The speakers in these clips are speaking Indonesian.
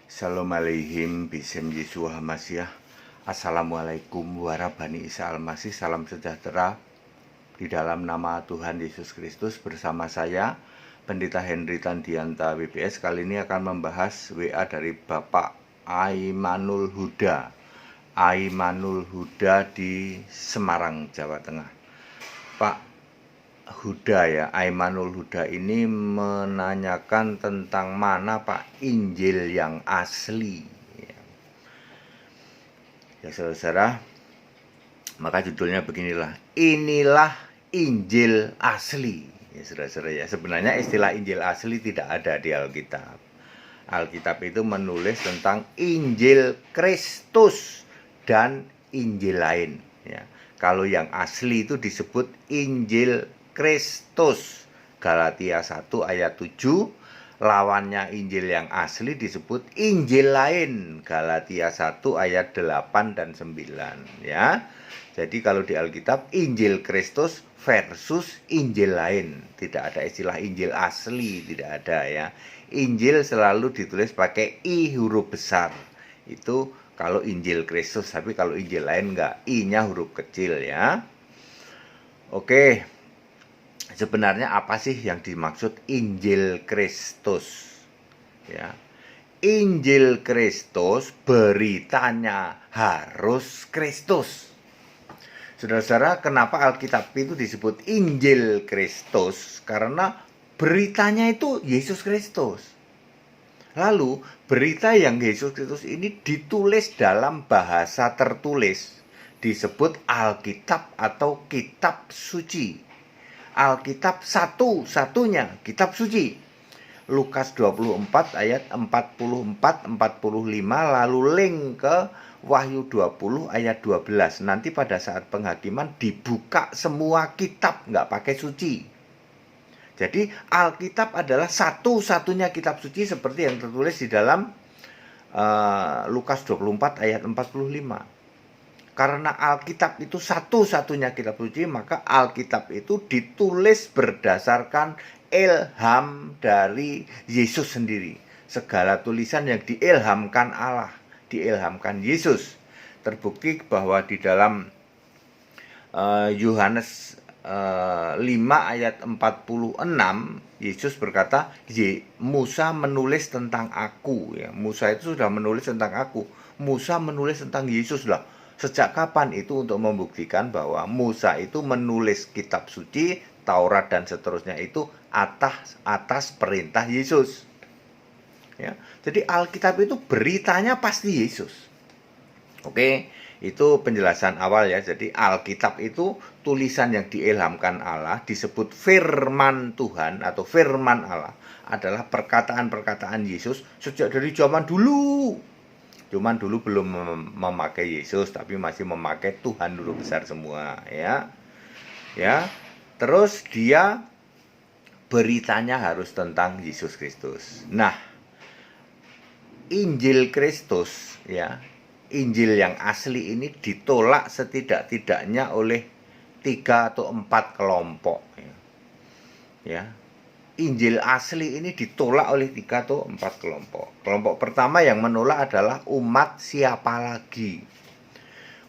Shalom aleihim bisem Yesus Hamasyah. Assalamualaikum warahmatullahi Isa Al-Masih. Salam sejahtera di dalam nama Tuhan Yesus Kristus. Bersama saya Pendeta Henry Tandianta WBS. Kali ini akan membahas WA dari Bapak Aimanul Huda. Aimanul Huda di Semarang, Jawa Tengah. Pak Huda ya, Aimanul Huda ini menanyakan tentang mana Pak Injil yang asli ya saudara, maka judulnya beginilah, inilah Injil asli ya saudara ya. Sebenarnya istilah Injil asli tidak ada di Alkitab. Alkitab itu menulis tentang Injil Kristus dan Injil lain ya. Kalau yang asli itu disebut Injil Kristus, Galatia 1 ayat 7. Lawannya Injil yang asli disebut Injil lain, Galatia 1 ayat 8 dan 9 ya. Jadi kalau di Alkitab Injil Kristus versus Injil lain, tidak ada istilah Injil asli, tidak ada ya. Injil selalu ditulis pakai I huruf besar, itu kalau Injil Kristus. Tapi kalau Injil lain enggak, I-nya huruf kecil ya. Oke, sebenarnya apa sih yang dimaksud Injil Kristus? Ya, Injil Kristus beritanya harus Kristus. Saudara-saudara, kenapa Alkitab itu disebut Injil Kristus? Karena beritanya itu Yesus Kristus. Lalu berita yang Yesus Kristus ini ditulis dalam bahasa tertulis, disebut Alkitab atau kitab suci. Alkitab satu-satunya kitab suci. Lukas 24 ayat 44-45, lalu link ke Wahyu 20 ayat 12. Nanti pada saat penghakiman dibuka semua kitab, nggak pakai suci. Jadi Alkitab adalah satu-satunya kitab suci seperti yang tertulis di dalam Lukas 24 ayat 45. Karena Alkitab itu satu-satunya kitab suci, maka Alkitab itu ditulis berdasarkan ilham dari Yesus sendiri. Segala tulisan yang diilhamkan Allah, diilhamkan Yesus. Terbukti bahwa di dalam Yohanes 5 ayat 46, Yesus berkata, Musa menulis tentang aku ya. Musa itu sudah menulis tentang aku. Musa menulis tentang Yesus lah. Sejak kapan itu? Untuk membuktikan bahwa Musa itu menulis kitab suci, Taurat dan seterusnya itu atas perintah Yesus. Ya, jadi Alkitab itu beritanya pasti Yesus. Oke, itu penjelasan awal ya. Jadi Alkitab itu tulisan yang diilhamkan Allah, disebut firman Tuhan atau firman Allah, adalah perkataan-perkataan Yesus sejak dari zaman dulu. Cuman dulu belum memakai Yesus, tapi masih memakai Tuhan dulu besar semua ya. Ya. Terus dia beritanya harus tentang Yesus Kristus. Nah, Injil Kristus ya, Injil yang asli ini ditolak setidak-tidaknya oleh 3 atau 4 kelompok ya. Injil asli ini ditolak oleh 3 atau 4 kelompok. Kelompok pertama yang menolak adalah umat siapa lagi.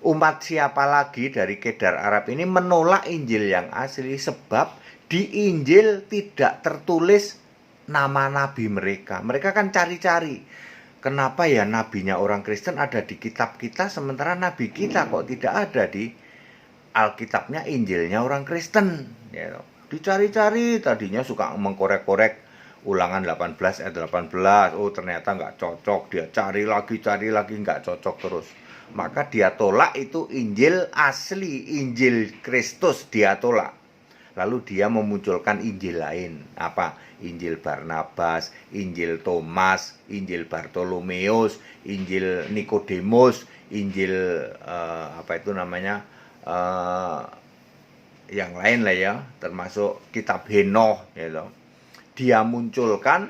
Umat siapa lagi dari Kedar Arab ini menolak Injil yang asli sebab di Injil tidak tertulis nama nabi mereka. Mereka kan cari-cari, kenapa ya nabinya orang Kristen ada di kitab kita, sementara nabi kita kok tidak ada di Alkitabnya, Injilnya orang Kristen ya. Dicari-cari, tadinya suka mengkorek-korek Ulangan 18 ayat 18. Oh ternyata nggak cocok, dia cari lagi nggak cocok terus. Maka dia tolak itu Injil asli, Injil Kristus dia tolak. Lalu dia memunculkan Injil lain. Apa? Injil Barnabas, Injil Thomas, Injil Bartolomeus, Injil Nikodemus, Injil yang lain lah ya, termasuk kitab Henoh gitu. Dia munculkan,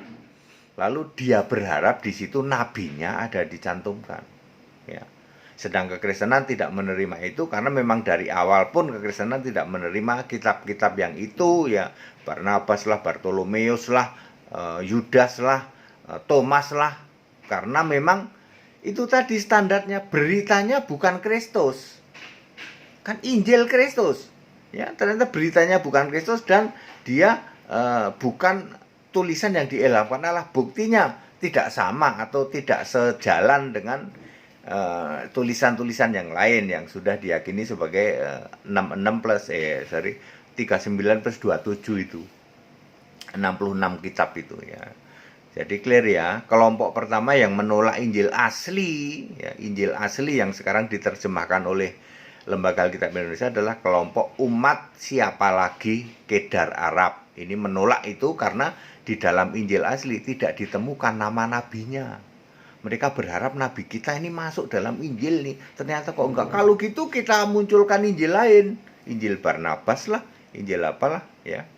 lalu dia berharap di situ nabinya ada dicantumkan ya. Sedang kekristenan tidak menerima itu, karena memang dari awal pun kekristenan tidak menerima kitab-kitab yang itu ya. Barnabas lah, Bartolomeus lah, Yudas lah, Thomas lah, Karena memang itu tadi standarnya, beritanya bukan Kristus. Kan Injil Kristus. Ya, ternyata beritanya bukan Kristus dan dia bukan tulisan yang diilhamkan Allah. Buktinya tidak sama atau tidak sejalan dengan tulisan-tulisan yang lain yang sudah diyakini sebagai 66 plus 39 plus 27 itu. 66 kitab itu ya. Jadi clear ya, kelompok pertama yang menolak Injil asli, ya, Injil asli yang sekarang diterjemahkan oleh Lembaga Alkitab Indonesia adalah kelompok umat siapa lagi Kedar Arab. Ini menolak itu karena di dalam Injil asli tidak ditemukan nama nabinya. Mereka berharap nabi kita ini masuk dalam Injil nih. Ternyata kok enggak. Kalau gitu kita munculkan Injil lain. Injil Barnabas lah, Injil apalah ya.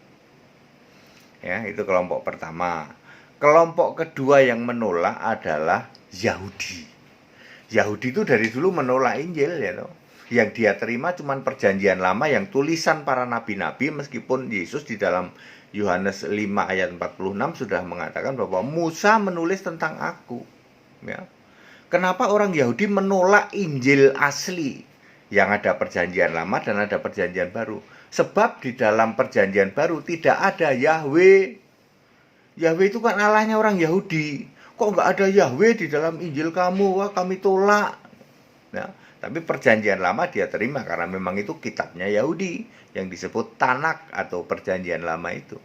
Ya, itu kelompok pertama. Kelompok kedua yang menolak adalah Yahudi. Yahudi itu dari dulu menolak Injil ya toh. Yang dia terima cuman perjanjian lama yang tulisan para nabi-nabi, meskipun Yesus di dalam Yohanes 5 ayat 46 sudah mengatakan bahwa Musa menulis tentang aku. Ya. Kenapa orang Yahudi menolak Injil asli yang ada perjanjian lama dan ada perjanjian baru? Sebab di dalam perjanjian baru tidak ada Yahweh. Yahweh itu kan Allahnya orang Yahudi. Kok nggak ada Yahweh di dalam Injil kamu? Wah, kami tolak. Nah, tapi perjanjian lama dia terima karena memang itu kitabnya Yahudi yang disebut Tanak atau perjanjian lama itu.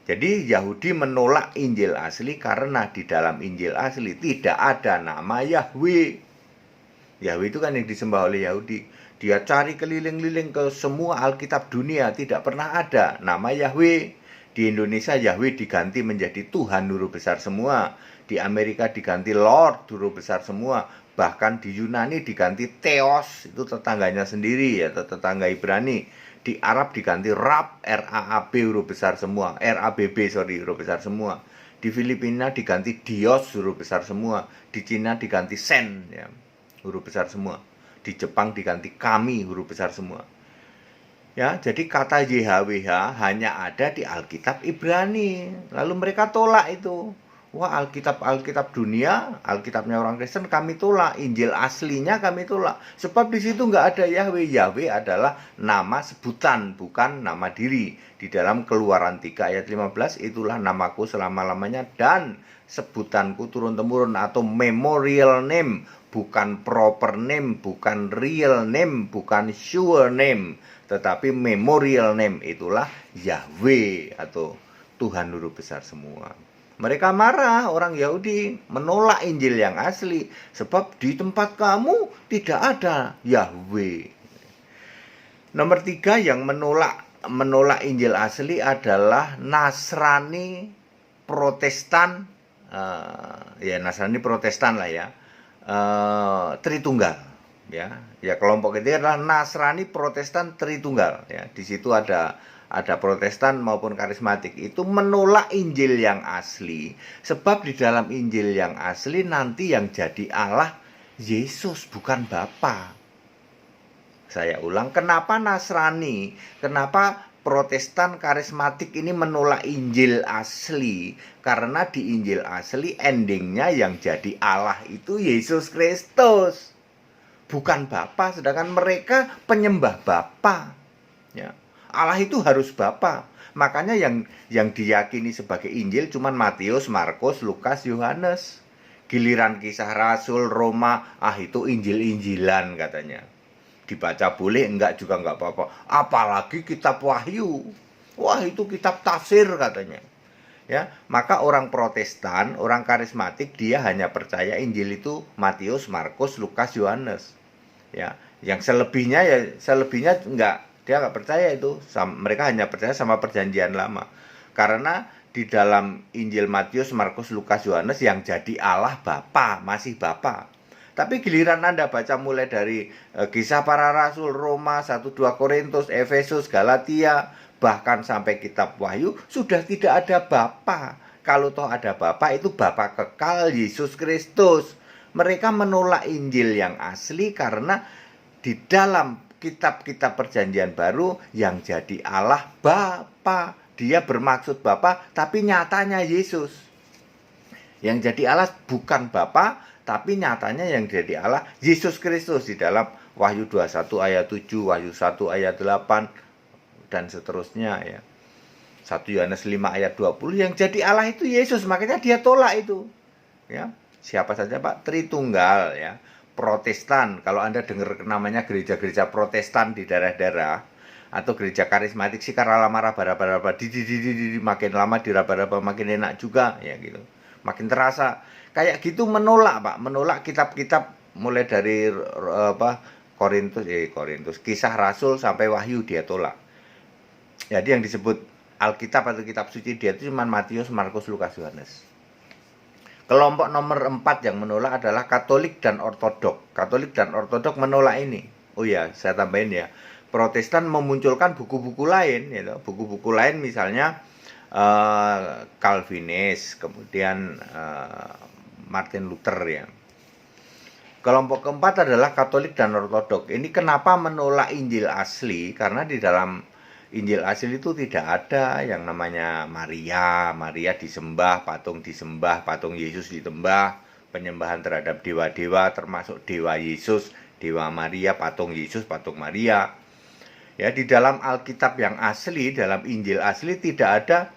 Jadi Yahudi menolak Injil asli karena di dalam Injil asli tidak ada nama Yahweh. Yahweh itu kan yang disembah oleh Yahudi. Dia cari keliling-liling ke semua Alkitab dunia, tidak pernah ada nama Yahweh. Di Indonesia Yahweh diganti menjadi Tuhan Guru Besar semua. Di Amerika diganti Lord Guru Besar semua. Bahkan di Yunani diganti Theos, itu tetangganya sendiri ya, tetangga Ibrani. Di Arab diganti Rab, R-A-A-B huruf besar semua, R-A-B-B huruf besar semua. Di Filipina diganti Dios huruf besar semua. Di Cina diganti Sen ya, huruf besar semua. Di Jepang diganti Kami huruf besar semua. Ya, jadi kata YHWH hanya ada di Alkitab Ibrani. Lalu mereka tolak itu. Wah, Alkitab dunia, Alkitabnya orang Kristen kami tolak, Injil aslinya kami tolak. Sebab di situ nggak ada Yahweh. Yahweh adalah nama sebutan, bukan nama diri. Di dalam Keluaran 3 ayat 15, itulah namaku selama-lamanya dan sebutanku turun-temurun atau memorial name, bukan proper name, bukan real name, bukan sure name, tetapi memorial name, itulah Yahweh atau Tuhan Guru Besar semua. Mereka marah, orang Yahudi menolak Injil yang asli sebab di tempat kamu tidak ada Yahweh. Nomor 3 yang menolak Injil asli adalah Nasrani Protestan, ya Nasrani Protestan lah ya, Tritunggal. Ya kelompok itu adalah Nasrani Protestan Tritunggal. Ya, di situ ada Protestan maupun karismatik, itu menolak Injil yang asli. Sebab di dalam Injil yang asli nanti yang jadi Allah Yesus, bukan Bapa. Saya ulang, kenapa Nasrani, kenapa Protestan karismatik ini menolak Injil asli? Karena di Injil asli endingnya yang jadi Allah itu Yesus Kristus, bukan Bapa. Sedangkan mereka penyembah Bapa. Ya. Allah itu harus Bapa. Makanya yang diyakini sebagai Injil cuman Matius, Markus, Lukas, Yohanes. Giliran Kisah Rasul, Roma, itu Injil-Injilan katanya. Dibaca boleh, enggak juga enggak apa-apa. Apalagi kitab Wahyu. Wah, itu kitab tafsir katanya. Ya, maka orang Protestan, orang karismatik dia hanya percaya Injil itu Matius, Markus, Lukas, Yohanes. Ya, yang selebihnya enggak. Dia nggak percaya itu. Mereka hanya percaya sama perjanjian lama. Karena di dalam Injil Matius, Markus, Lukas, Yohanes yang jadi Allah Bapa, masih Bapa. Tapi giliran Anda baca mulai dari Kisah Para Rasul, Roma, 1-2 Korintus, Efesus, Galatia, bahkan sampai kitab Wahyu, sudah tidak ada Bapa. Kalau toh ada Bapa, itu Bapa kekal Yesus Kristus. Mereka menolak Injil yang asli karena di dalam kitab-kitab perjanjian baru yang jadi Allah Bapa. Dia bermaksud Bapa, tapi nyatanya Yesus. Yang jadi Allah bukan Bapa, tapi nyatanya yang jadi Allah Yesus Kristus di dalam Wahyu 21 ayat 7, Wahyu 1 ayat 8 dan seterusnya ya. 1 Yohanes 5 ayat 20 yang jadi Allah itu Yesus, makanya dia tolak itu. Ya, siapa saja Pak? Tritunggal ya. Protestan, kalau Anda dengar namanya gereja-gereja Protestan di daerah-daerah atau gereja karismatik sih karena lama raba-raba makin lama diraba-raba makin enak juga ya gitu. Makin terasa kayak gitu menolak Pak, menolak kitab-kitab mulai dari Korintus, Kisah Rasul sampai Wahyu dia tolak. Jadi yang disebut Alkitab atau kitab suci dia itu cuma Matius, Markus, Lukas, Yohanes. Kelompok nomor 4 yang menolak adalah Katolik dan Ortodok. Katolik dan Ortodok menolak ini. Oh ya, saya tambahin ya. Protestan memunculkan buku-buku lain, ya, buku-buku lain misalnya Calvinis, kemudian Martin Luther ya. Kelompok keempat adalah Katolik dan Ortodok. Ini kenapa menolak Injil asli? Karena di dalam Injil asli itu tidak ada yang namanya Maria. Maria disembah, patung Yesus disembah, penyembahan terhadap dewa-dewa termasuk dewa Yesus, dewa Maria, patung Yesus, patung Maria. Ya, di dalam Alkitab yang asli, dalam Injil asli tidak ada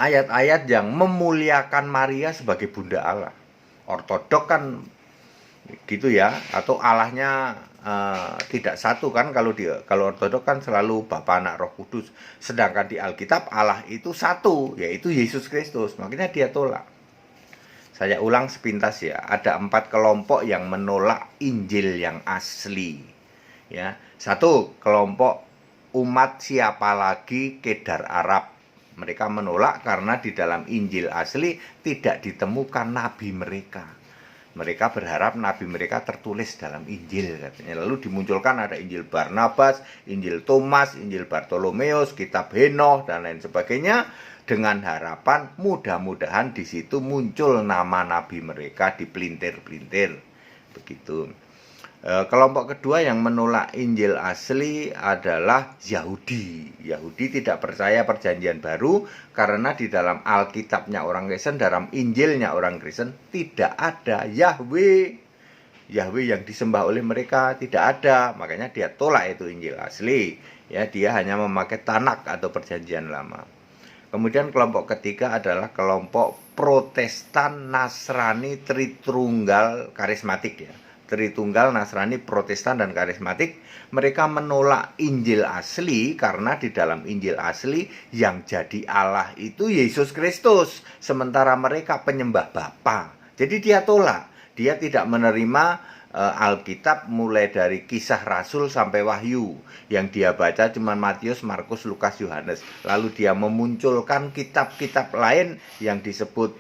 ayat-ayat yang memuliakan Maria sebagai bunda Allah. Ortodok kan gitu ya, atau Allahnya tidak satu kan, kalau Ortodok kan selalu Bapa, Anak, Roh Kudus, sedangkan di Alkitab Allah itu satu, yaitu Yesus Kristus, makanya dia tolak. Saya ulang sepintas ya, ada 4 kelompok yang menolak Injil yang asli ya. 1, kelompok umat siapa lagi Kedar Arab. Mereka menolak karena di dalam Injil asli tidak ditemukan nabi mereka. Mereka berharap nabi mereka tertulis dalam Injil katanya. Lalu dimunculkan ada Injil Barnabas, Injil Thomas, Injil Bartolomeus, kitab Henoch dan lain sebagainya, dengan harapan mudah-mudahan di situ muncul nama nabi mereka dipelintir-pelintir. Begitu. Kelompok kedua yang menolak Injil asli adalah Yahudi. Yahudi tidak percaya perjanjian baru karena di dalam Alkitabnya orang Kristen, dalam Injilnya orang Kristen tidak ada Yahweh. Yahweh yang disembah oleh mereka tidak ada, makanya dia tolak itu Injil asli. Ya, dia hanya memakai Tanakh atau perjanjian lama. Kemudian kelompok ketiga adalah kelompok Protestan Nasrani Tritunggal Karismatik ya. Tritunggal, Nasrani, Protestan, dan Karismatik. Mereka menolak Injil asli karena di dalam Injil asli yang jadi Allah itu Yesus Kristus, sementara mereka penyembah Bapa. Jadi dia tolak, dia tidak menerima Alkitab mulai dari Kisah Rasul sampai Wahyu. Yang dia baca cuma Matius, Markus, Lukas, Yohanes. Lalu dia memunculkan kitab-kitab lain yang disebut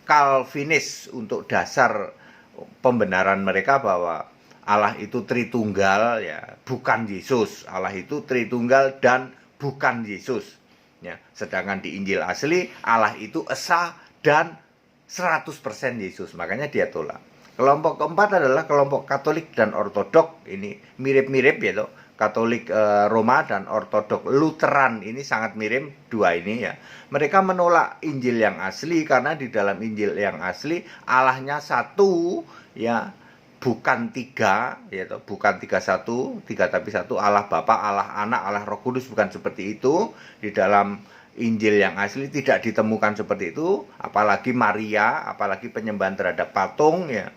Calvinis untuk dasar pembenaran mereka bahwa Allah itu Tritunggal ya, bukan Yesus. Allah itu Tritunggal dan bukan Yesus ya. Sedangkan di Injil asli Allah itu Esa dan 100% Yesus. Makanya dia tolak. Kelompok keempat adalah kelompok Katolik dan Ortodok. Ini mirip-mirip ya toh. Katolik Roma dan Ortodok Lutheran ini sangat mirip, dua ini ya. Mereka menolak Injil yang asli karena di dalam Injil yang asli Allahnya satu ya, bukan tiga ya, bukan tiga tapi satu, Allah Bapa, Allah Anak, Allah Roh Kudus, bukan seperti itu. Di dalam Injil yang asli tidak ditemukan seperti itu, apalagi Maria, apalagi penyembahan terhadap patung ya.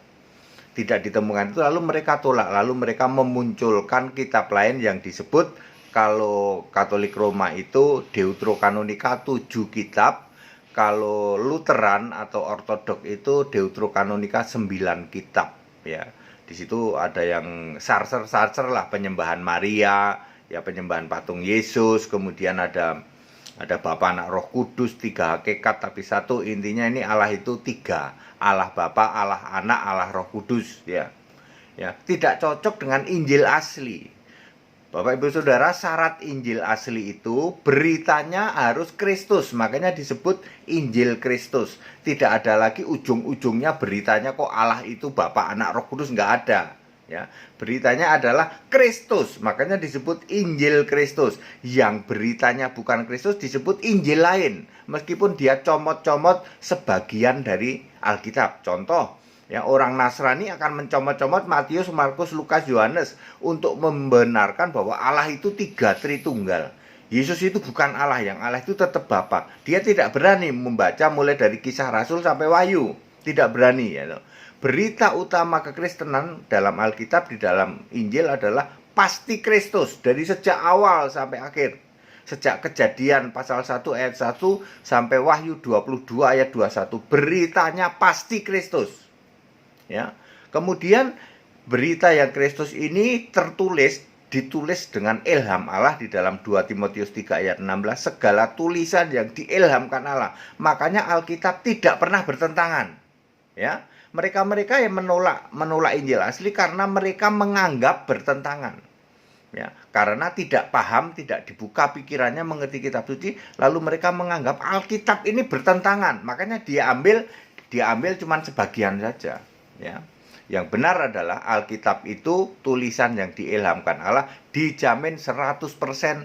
Tidak ditemukan itu, lalu mereka tolak, lalu mereka memunculkan kitab lain yang disebut, kalau Katolik Roma itu Deuterokanonika 7 kitab, kalau Lutheran atau Ortodok itu Deuterokanonika 9 kitab ya. Di situ ada yang sarser lah, penyembahan Maria, ya penyembahan patung Yesus, kemudian ada Bapa, Anak, Roh Kudus, 3 hakikat tapi satu. Intinya ini Allah itu 3. Allah Bapa, Allah Anak, Allah Roh Kudus ya. Ya, tidak cocok dengan Injil asli. Bapak Ibu Saudara, syarat Injil asli itu beritanya harus Kristus, makanya disebut Injil Kristus. Tidak ada lagi ujung-ujungnya beritanya kok Allah itu Bapa, Anak, Roh Kudus, nggak ada. Ya, beritanya adalah Kristus, makanya disebut Injil Kristus. Yang beritanya bukan Kristus disebut Injil lain, meskipun dia comot-comot sebagian dari Alkitab. Contoh, ya, orang Nasrani akan mencomot-comot Matius, Markus, Lukas, Yohanes untuk membenarkan bahwa Allah itu 3 Tritunggal. Yesus itu bukan Allah, yang Allah itu tetap Bapa. Dia tidak berani membaca mulai dari Kisah Rasul sampai Wahyu, tidak berani, ya. Berita utama kekristenan dalam Alkitab, di dalam Injil adalah pasti Kristus dari sejak awal sampai akhir. Sejak Kejadian pasal 1 ayat 1 sampai Wahyu 22 ayat 21, beritanya pasti Kristus. Ya. Kemudian berita yang Kristus ini ditulis dengan ilham Allah di dalam 2 Timotius 3 ayat 16, segala tulisan yang diilhamkan Allah. Makanya Alkitab tidak pernah bertentangan. Ya. Mereka-mereka yang menolak Injil asli karena mereka menganggap bertentangan. Ya, karena tidak paham, tidak dibuka pikirannya mengerti kitab suci, lalu mereka menganggap Alkitab ini bertentangan. Makanya diambil cuma sebagian saja, ya. Yang benar adalah Alkitab itu tulisan yang diilhamkan Allah, dijamin 100%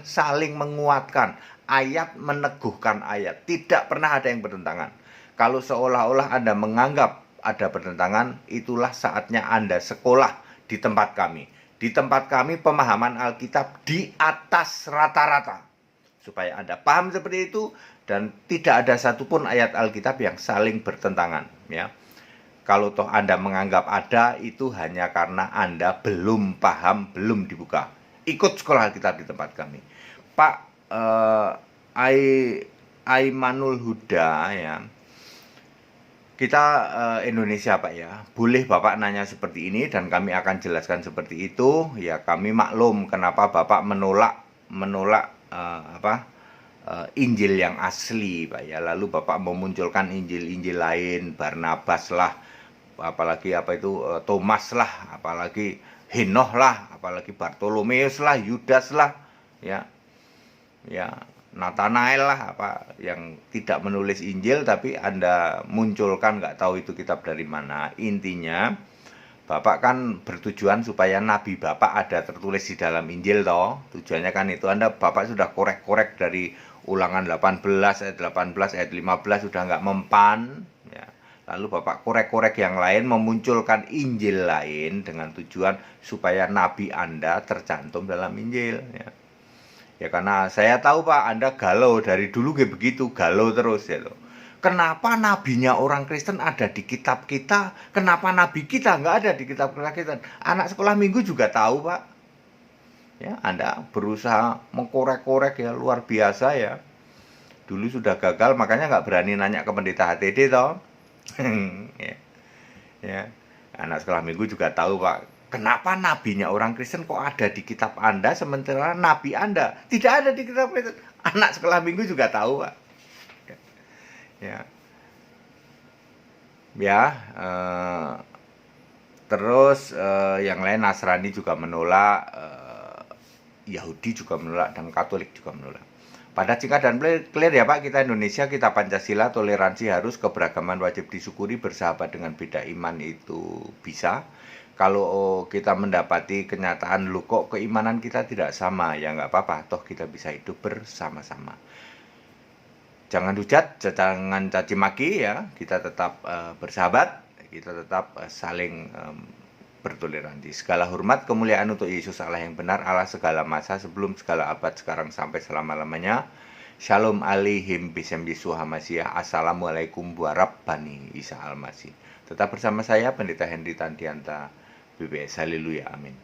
saling menguatkan. Ayat meneguhkan ayat, tidak pernah ada yang bertentangan. Kalau seolah-olah Anda menganggap ada pertentangan, itulah saatnya Anda sekolah di tempat kami. Di tempat kami pemahaman Alkitab di atas rata-rata. Supaya Anda paham seperti itu dan tidak ada satupun ayat Alkitab yang saling bertentangan, ya. Kalau toh Anda menganggap ada, itu hanya karena Anda belum paham, belum dibuka. Ikut sekolah Alkitab di tempat kami. Pak Aimanul Huda, ya. Kita Indonesia, Pak, ya. Boleh Bapak nanya seperti ini dan kami akan jelaskan seperti itu. Ya, kami maklum kenapa Bapak menolak Injil yang asli, Pak, ya. Lalu Bapak memunculkan Injil-Injil lain, Barnabas lah, apalagi Thomas lah, apalagi Henoh lah, apalagi Bartolomeus lah, Yudas lah, ya. Ya, Nathanael lah, yang tidak menulis Injil, tapi Anda munculkan, nggak tahu itu kitab dari mana. Intinya Bapak kan bertujuan supaya nabi Bapak ada tertulis di dalam Injil, toh. Tujuannya kan itu. Bapak sudah korek-korek dari Ulangan 18 ayat 18 ayat 15 sudah nggak mempan, ya. Lalu Bapak korek-korek yang lain, memunculkan Injil lain dengan tujuan supaya nabi Anda tercantum dalam Injil, ya. Ya, karena saya tahu, Pak, Anda galau dari dulu kayak begitu, galau terus, ya loh. Kenapa nabinya orang Kristen ada di kitab kita? Kenapa nabi kita nggak ada di kitab kita? Anak sekolah minggu juga tahu, Pak. Ya, Anda berusaha mengkorek-korek, ya, luar biasa, ya. Dulu sudah gagal, makanya nggak berani nanya ke pendeta HTD, toh. Ya. Ya. Anak sekolah minggu juga tahu, Pak. Kenapa nabinya orang Kristen kok ada di kitab Anda, sementara nabi Anda tidak ada di kitab Kristen? Anak sekolah minggu juga tahu, Pak. Ya, ya. Terus yang lain, Nasrani juga menolak, Yahudi juga menolak, dan Katolik juga menolak. Pada singkat dan clear, ya, Pak, kita Indonesia, kita Pancasila, toleransi harus, keberagaman wajib disyukuri, bersahabat dengan beda iman itu bisa. Kalau kita mendapati kenyataan, lu kok keimanan kita tidak sama, ya nggak apa-apa, toh kita bisa hidup bersama-sama. Jangan hujat, jangan caci maki, ya. Kita tetap bersahabat, kita tetap saling bertoleransi. Segala hormat, kemuliaan untuk Yesus Allah yang benar, Allah segala masa, sebelum segala abad, sekarang sampai selama-lamanya. Shalom alaihim bisem Yesus Hamasiah. Assalamualaikum warahmatullahi Isa Al-Masih. Tetap bersama saya, Pendeta Henry Tandianta, BBS. Haleluya, amin.